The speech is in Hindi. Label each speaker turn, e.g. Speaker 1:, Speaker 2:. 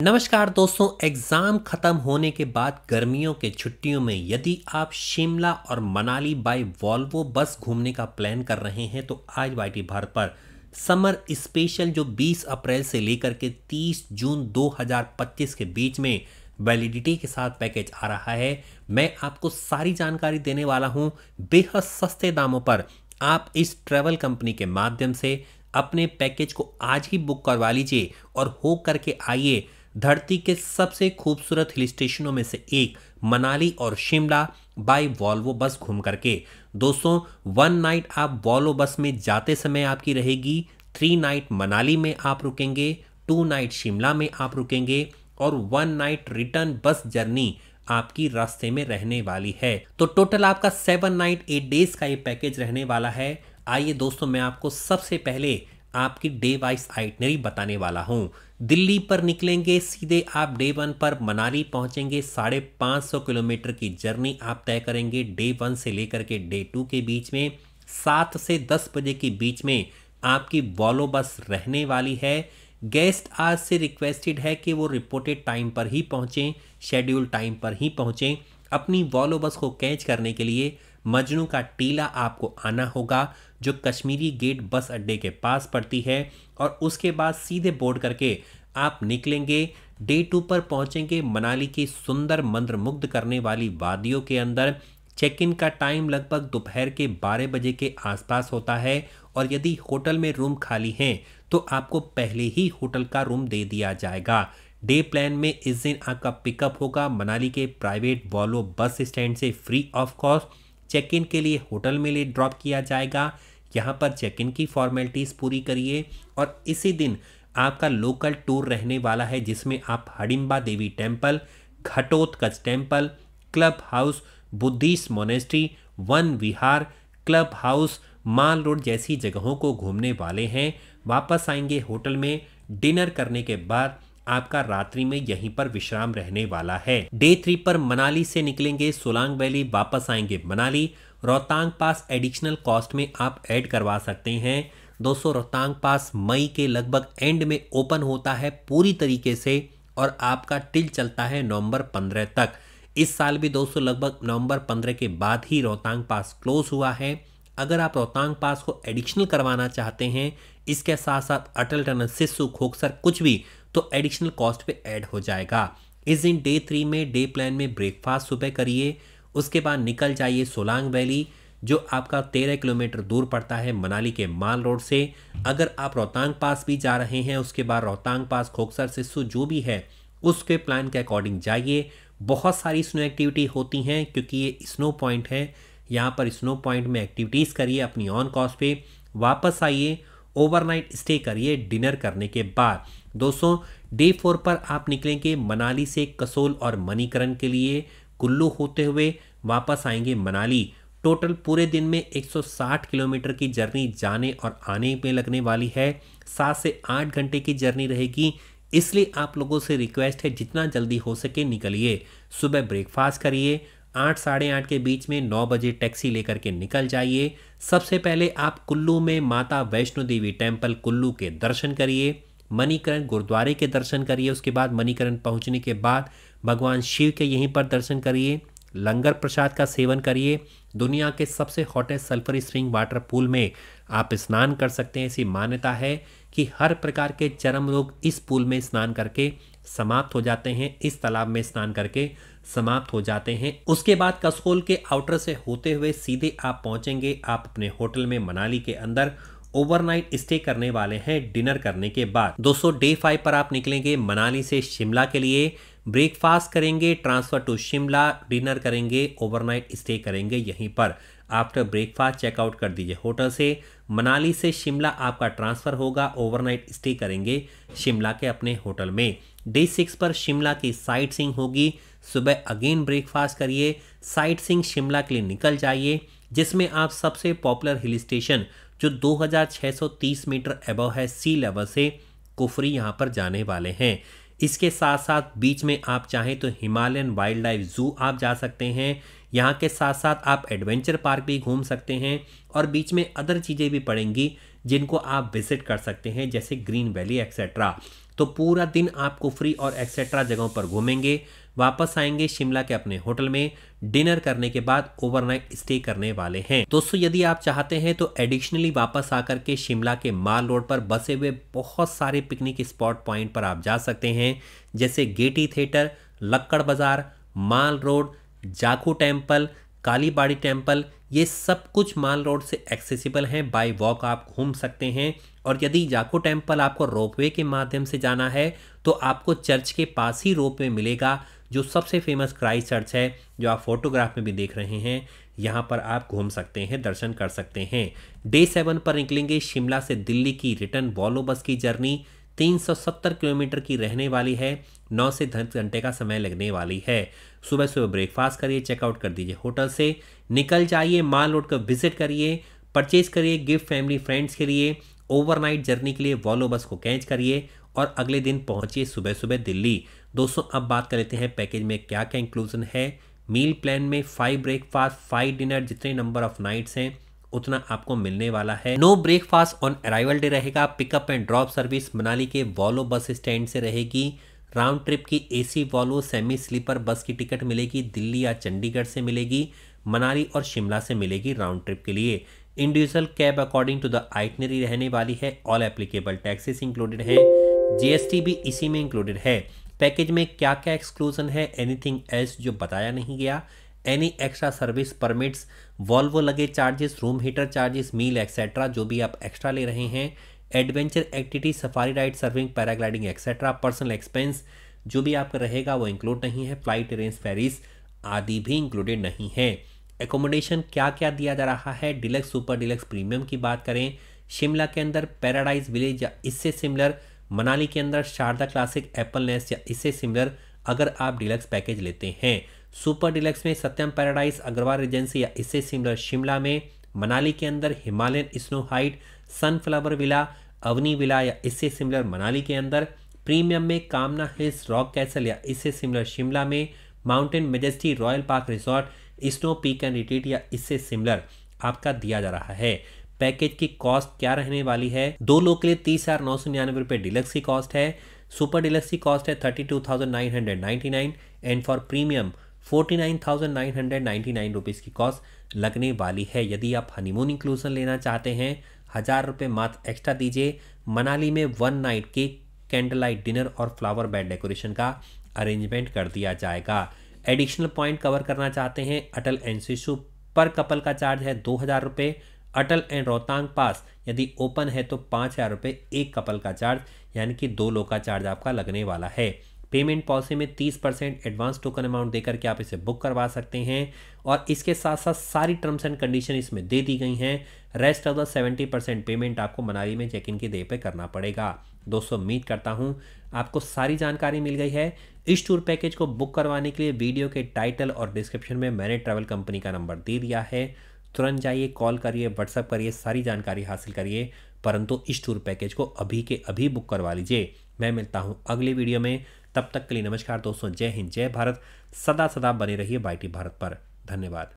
Speaker 1: नमस्कार दोस्तों, एग्ज़ाम ख़त्म होने के बाद गर्मियों के छुट्टियों में यदि आप शिमला और मनाली बाय वॉल्वो बस घूमने का प्लान कर रहे हैं तो आज वाईटी भारत पर समर स्पेशल जो 20 अप्रैल से लेकर के 30 जून 2025 के बीच में वैलिडिटी के साथ पैकेज आ रहा है। मैं आपको सारी जानकारी देने वाला हूं बेहद सस्ते दामों पर। आप इस ट्रैवल कंपनी के माध्यम से अपने पैकेज को आज ही बुक करवा लीजिए और हो करके आइए धरती के सबसे खूबसूरत हिल स्टेशनों में से एक मनाली और शिमला बाय वॉल्वो बस घूम करके। दोस्तों, 1 नाइट आप वॉल्वो बस में जाते समय आपकी रहेगी, 3 नाइट मनाली में आप रुकेंगे, 2 नाइट शिमला में आप रुकेंगे और 1 नाइट रिटर्न बस जर्नी आपकी रास्ते में रहने वाली है। तो टोटल आपका 7 नाइट 8 डेज का ये पैकेज रहने वाला है। आइए दोस्तों, मैं आपको सबसे पहले आपकी डे वाइज आइटनरी बताने वाला हूँ। दिल्ली पर निकलेंगे, सीधे आप डे 1 पर मनाली पहुंचेंगे। 550 किलोमीटर की जर्नी आप तय करेंगे डे 1 से लेकर के डे 2 के बीच में। 7 से 10 बजे के बीच में आपकी वॉल्वो बस रहने वाली है। गेस्ट आज से रिक्वेस्टेड है कि वो रिपोर्टेड टाइम पर ही पहुंचें, शेड्यूल टाइम पर ही पहुंचें। अपनी वॉल्वो बस को कैच करने के लिए मजनू का टीला आपको आना होगा, जो कश्मीरी गेट बस अड्डे के पास पड़ती है, और उसके बाद सीधे बोर्ड करके आप निकलेंगे। डे 2 पर पहुंचेंगे मनाली की सुंदर मंत्रमुग्ध करने वाली वादियों के अंदर। चेक इन का टाइम लगभग दोपहर के 12 बजे के आसपास होता है और यदि होटल में रूम खाली हैं तो आपको पहले ही होटल का रूम दे दिया जाएगा। डे प्लान में इस दिन आपका पिकअप होगा मनाली के प्राइवेट वॉल्वो बस स्टैंड से free of cost. Check in के लिए होटल में ले ड्रॉप किया जाएगा। यहाँ पर चेक इन की फॉर्मेलिटीज़ पूरी करिए और इसी दिन आपका लोकल टूर रहने वाला है, जिसमें आप Hadimba Devi temple, Ghatotkach temple, club house, Buddhist monastery, Van Vihar, club house, Mall Road जैसी जगहों को घूमने वाले हैं। वापस आएंगे होटल में। डिनर करने के बाद आपका रात्रि में यहीं पर विश्राम रहने वाला है। डे 3 पर मनाली से निकलेंगे सोलांग वैली, वापस आएंगे मनाली। रोहतांग पास एडिशनल कॉस्ट में आप ऐड करवा सकते हैं। दोस्तों, रोहतांग पास मई के लगभग एंड में ओपन होता है पूरी तरीके से और आपका टिल चलता है नवंबर 15 तक। इस साल भी दोस्तों लगभग नवंबर 15 के बाद ही रोहतांग पास क्लोज हुआ है। अगर आप रोहतांग पास को एडिशनल करवाना चाहते हैं, इसके साथ साथ अटल टनल, सिस्सू, खोखसर कुछ भी, तो एडिशनल कॉस्ट पे ऐड हो जाएगा। इस दिन डे 3 में डे प्लान में ब्रेकफास्ट सुबह करिए। उसके बाद निकल जाइए सोलांग वैली, जो आपका 13 किलोमीटर दूर पड़ता है मनाली के माल रोड से। अगर आप रोहतांग पास भी जा रहे हैं, उसके बाद रोहतांग पास, खोखसर, सिस्सू जो भी है उसके प्लान के अकॉर्डिंग जाइए। बहुत सारी स्नो एक्टिविटी होती हैं क्योंकि ये स्नो पॉइंट है। यहाँ पर स्नो पॉइंट में एक्टिविटीज़ करिए अपनी ऑन कॉस्ट पे। वापस आइए, ओवरनाइट स्टे करिए डिनर करने के बाद। दोस्तों, डे 4 पर आप निकलेंगे मनाली से कसोल और मणिकरण के लिए। कुल्लू होते हुए वापस आएंगे मनाली। टोटल पूरे दिन में 160 किलोमीटर की जर्नी जाने और आने में लगने वाली है। 7 से 8 घंटे की जर्नी रहेगी, इसलिए आप लोगों से रिक्वेस्ट है जितना जल्दी हो सके निकलिए। सुबह ब्रेकफास्ट करिए, 8 साढ़े 8 के बीच में 9 बजे टैक्सी लेकर के निकल जाइए। सबसे पहले आप कुल्लू में माता वैष्णो देवी टेम्पल कुल्लू के दर्शन करिए, मणिकरण गुरुद्वारे के दर्शन करिए। उसके बाद मणिकरण पहुंचने के बाद भगवान शिव के यहीं पर दर्शन करिए, लंगर प्रसाद का सेवन करिए। दुनिया के सबसे hottest sulphur spring water pool में आप स्नान कर सकते हैं। ऐसी मान्यता है कि हर प्रकार के चर्म रोग इस पूल में स्नान करके समाप्त हो जाते हैं, इस तालाब में स्नान करके समाप्त हो जाते हैं। उसके बाद कसोल के आउटर से होते हुए सीधे आप पहुंचेंगे आप अपने होटल में मनाली के अंदर। ओवरनाइट स्टे करने वाले हैं डिनर करने के बाद। दोस्तों, डे 5 पर आप निकलेंगे मनाली से शिमला के लिए। ब्रेकफास्ट करेंगे, ट्रांसफर टू शिमला, डिनर करेंगे, ओवरनाइट स्टे करेंगे यहीं पर। आफ्टर ब्रेकफास्ट चेकआउट कर दीजिए होटल से। मनाली से शिमला आपका ट्रांसफ़र होगा, ओवरनाइट स्टे करेंगे शिमला के अपने होटल में। डे 6 पर शिमला की साइट सीइंग होगी। सुबह अगेन ब्रेकफास्ट करिए, साइट सीइंग शिमला के लिए निकल जाइए, जिसमें आप सबसे पॉपुलर हिल स्टेशन जो 2630 मीटर एबव है सी लेवल से, कुफरी यहाँ पर जाने वाले हैं। इसके साथ साथ बीच में आप चाहें तो हिमालयन वाइल्ड लाइफ जू आप जा सकते हैं। यहाँ के साथ साथ आप एडवेंचर पार्क भी घूम सकते हैं और बीच में अदर चीज़ें भी पड़ेंगी जिनको आप विजिट कर सकते हैं, जैसे ग्रीन वैली एक्सेट्रा। तो पूरा दिन आपको फ्री और एक्सेट्रा जगहों पर घूमेंगे, वापस आएंगे शिमला के अपने होटल में, डिनर करने के बाद ओवरनाइट स्टे करने वाले हैं। दोस्तों यदि आप चाहते हैं तो एडिशनली वापस आकर के शिमला के माल रोड पर बसे हुए बहुत सारे पिकनिक स्पॉट पॉइंट पर आप जा सकते हैं, जैसे Getty theatre, Lakkar Bazaar, Mall Road, Jakhu temple, Kalibari temple. ये सब कुछ माल रोड से एक्सेसिबल हैं, बाय वॉक आप घूम सकते हैं। और यदि जाखू टेम्पल आपको रोपवे के माध्यम से जाना है तो आपको चर्च के पास ही रोपवे मिलेगा, जो सबसे फेमस क्राइस्ट चर्च है, जो आप फोटोग्राफ में भी देख रहे हैं। यहाँ पर आप घूम सकते हैं, दर्शन कर सकते हैं। डे 7 पर निकलेंगे शिमला से दिल्ली की रिटर्न वॉल्वो बस की जर्नी 370 किलोमीटर की रहने वाली है। 9 से 10 घंटे का समय लगने वाली है। सुबह सुबह ब्रेकफास्ट करिए, चेकआउट कर दीजिए होटल से, निकल जाइए, माल रोड का विजिट करिए, परचेज करिए गिफ्ट फैमिली फ्रेंड्स के लिए, ओवरनाइट जर्नी के लिए वॉल्वो बस को कैच करिए और अगले दिन पहुंचिए सुबह सुबह दिल्ली। दोस्तों अब बात कर लेते हैं पैकेज में क्या क्या इंक्लूजन है। मील प्लान में 5 ब्रेकफास्ट 5 डिनर, जितने नंबर ऑफ नाइट्स हैं उतना आपको मिलने वाला है। No breakfast on arrival day रहेगा। Pickup and drop service Manali के वॉल्वो बस स्टैंड से रहेगी। राउंड ट्रिप की AC Volvo semi sleeper bus की टिकट मिलेगी, दिल्ली या चंडीगढ़ से मिलेगी, मनाली और शिमला से मिलेगी राउंड ट्रिप के लिए। Individual cab according to the itinerary रहने वाली है। ऑल एप्लीकेबल टैक्सेस इंक्लूडेड है, जीएसटी भी इसी में इंक्लूडेड है। पैकेज में क्या क्या एक्सक्लूजन है, एनीथिंग एल्स जो बताया नहीं गया, any extra service permits, Volvo लगे चार्जेस, रूम हीटर चार्जेस, मील एक्सेट्रा जो भी आप एक्स्ट्रा ले रहे हैं, adventure activity, safari ride, serving, paragliding etcetera, personal expense जो भी आपका रहेगा वो इंक्लूड नहीं है। फ्लाइट अरेंज फेरीज आदि भी इंक्लूडेड नहीं है। एकोमोडेशन क्या क्या दिया जा रहा है, डिलक्स, सुपर डिलक्स, प्रीमियम की बात करें, शिमला के अंदर पैराडाइज विलेज या इससे सिमिलर, मनाली के अंदर शारदा क्लासिक, एप्पल नेस्ट या इससे सिमिलर अगर आप डिलक्स पैकेज लेते हैं। सुपर डिलक्स में सत्यम पैराडाइज, अग्रवाल रेजेंसी या इससे सिमिलर शिमला में, मनाली के अंदर Himalayan snow height, sunflower villa, Avani villa या इससे सिमिलर मनाली के अंदर। प्रीमियम में कामना हिल्स, रॉक कैसल या इससे सिमिलर शिमला में, mountain majesty, royal park resort, snow peak and retreat या इससे सिमिलर आपका दिया जा रहा है। पैकेज की कॉस्ट क्या रहने वाली है, 2 लोग के लिए 30,999 रुपये डिलक्स की कॉस्ट है। सुपर डिलक्स की कॉस्ट है 32,999 एंड फॉर प्रीमियम 49,999 रुपीज़ की कॉस्ट लगने वाली है। यदि आप हनीमून इंक्लूजन लेना चाहते हैं 1000 रुपये मात्र एक्स्ट्रा दीजिए। मनाली में 1 नाइट के कैंडल लाइट डिनर और फ्लावर बेड डेकोरेशन का अरेंजमेंट कर दिया जाएगा। एडिशनल पॉइंट कवर करना चाहते हैं, अटल एंड शिशु पर कपल का चार्ज है 2000 रुपये। अटल एंड रोहतांग पास यदि ओपन है तो 5000 रुपये एक कपल का चार्ज, यानी कि 2 लोग का चार्ज आपका लगने वाला है। पेमेंट पॉलिसी में 30% एडवांस टोकन अमाउंट देकर के आप इसे बुक करवा सकते हैं और इसके साथ साथ सारी टर्म्स एंड कंडीशन इसमें दे दी गई हैं। रेस्ट ऑफ द 70% पेमेंट आपको मनाली में चेक इन की डे पे करना पड़ेगा। दोस्तों उम्मीद करता हूं आपको सारी जानकारी मिल गई है। इस टूर पैकेज को बुक करवाने के लिए वीडियो के टाइटल और डिस्क्रिप्शन में मैंने ट्रैवल कंपनी का नंबर दे दिया है। तुरंत जाइए, कॉल करिए, व्हाट्सअप करिए, सारी जानकारी हासिल करिए, परंतु इस टूर पैकेज को अभी के अभी बुक करवा लीजिए। मैं मिलता हूं अगले वीडियो में, तब तक के लिए नमस्कार दोस्तों। जय हिंद, जय भारत। सदा सदा बने रहिए YT भारत पर। धन्यवाद।